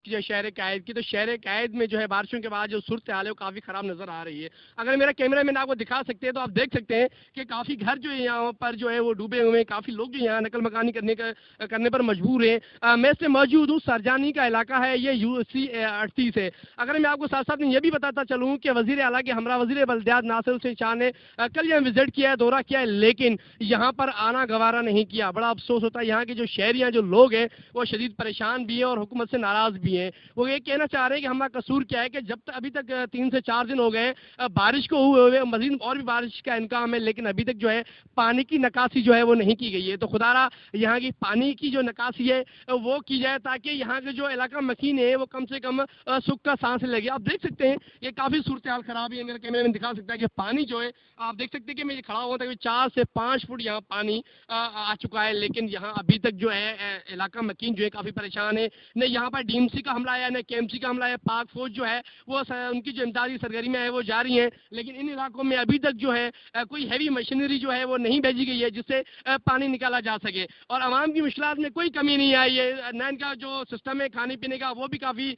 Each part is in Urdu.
کی شہر قائد کی، تو شہر قائد میں جو ہے بارشوں کے بعد جو صورتحال ہے وہ کافی خراب نظر آ رہی ہے. اگر میرا کیمرہ مین آپ کو دکھا سکتے ہیں تو آپ دیکھ سکتے ہیں کہ کافی گھر جو ہے یہاں پر جو ہے وہ ڈوبے ہوئے ہیں، کافی لوگ جو یہاں نقل مکانی کرنے پر مجبور ہیں. میں اس سے موجود ہوں، سرجانی کا علاقہ ہے، یہ UC38 ہے. اگر میں آپ کو ساتھ ساتھ یہ بھی بتاتا چلوں کہ وزیر اعلیٰ کے ہمراہ وزیر بلدیات ناصر حسین شاہ نے کل یہاں وزٹ کیا ہے، دورہ کیا ہے، لیکن یہاں پر آنا گوارا نہیں کیا. بڑا افسوس ہوتا ہے، یہاں کے جو شہریاں جو لوگ ہیں وہ شدید پریشان بھی ہیں اور حکومت سے ناراض بھی ہیں. وہ یہ کہنا چاہ رہے ہیں کہ ہمارا قصور کیا ہے کہ جب تک ابھی تک 3 سے 4 دن ہو گئے بارش کو ہوئے مزید اور بھی بارش کا امکان ہے، لیکن ابھی تک جو ہے پانی کی نکاسی جو ہے وہ نہیں کی گئی ہے. تو خدا را یہاں کی پانی کی جو نکاسی ہے وہ کی جائے تاکہ یہاں کے جو علاقہ مکین ہے وہ کم سے کم سکھ کا سانس لگے. آپ دیکھ سکتے ہیں یہ کافی صورتحال خراب ہے. میرا کیمرہ مین دکھا سکتا ہے کہ پانی جو ہے آپ دیکھ سکتے ہیں کہ میں یہ کھڑا ہوا تھا 4 سے 5 فٹ یہاں پانی آ چکا ہے، لیکن یہاں ابھی تک جو ہے علاقہ مکین جو ہے کافی پریشان ہے. نہ یہاں پر DMC کا حملہ ہے، نہ KMC کا حملہ ہے. پاک فوج جو ہے وہ ان کی جو امدادی سرگرمیاں ہیں وہ جاری ہیں، لیکن ان علاقوں میں ابھی تک جو ہے کوئی ہیوی مشینری جو ہے وہ نہیں بھیجی گئی ہے جس سے پانی نکالا جا سکے. اور عوام کی مشکلات میں کوئی کمی نہیں آئی ہے. نہ ان کا جو سسٹم ہے کھانے پینے کا وہ بھی کافی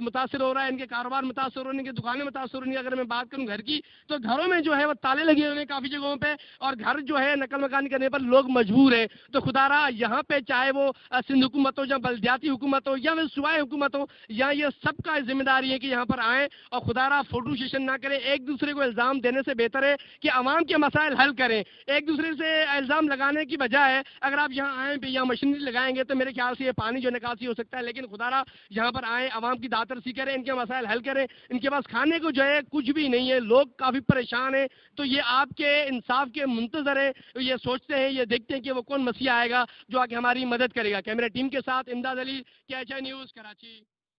متاثر ہو رہا ہے، ان کے کاروبار متاثر ہو رہے ہیں، ان کی دکانیں متاثر ہو رہی ہیں. اگر میں بات کروں گھر کی تو گھروں میں جو ہے وہ تالے لگے ہوئے ہیں کافی جگہوں پہ، اور گھر جو ہے نقل مکانی کرنے پر لوگ مجبور ہیں. تو خدا را یہاں پہ چاہے وہ سندھ حکومت ہو یا بلدیاتی حکومت ہو یا صوبائی حکومت ہو، یہاں یہ سب کا ذمہ داری ہے کہ یہاں پر آئیں اور خدا را فوٹو سیشن نہ کریں. ایک دوسرے کو الزام دینے سے بہتر ہے کہ عوام کے مسائل حل کریں. ایک دوسرے سے الزام لگانے کی بجائے اگر آپ یہاں آئیں یہاں مشینری لگائیں گے تو میرے خیال سے یہ پانی جو نکاسی ہو سکتا ہے. لیکن خدا را یہاں پر آئیں، عوام کی داترسی کریں، ان کے مسائل حل کریں. ان کے پاس کھانے کو جو ہے کچھ بھی نہیں ہے، لوگ کافی پریشان ہیں. تو یہ آپ کے انصاف کے منتظر ہیں، یہ سوچتے ہیں، یہ دیکھتے ہیں کہ وہ کون مسیح آئے گا جو آ کے ہماری مدد کرے گا. کیمرہ ٹیم کے ساتھ امداد علی، KHI نیوز، کراچی.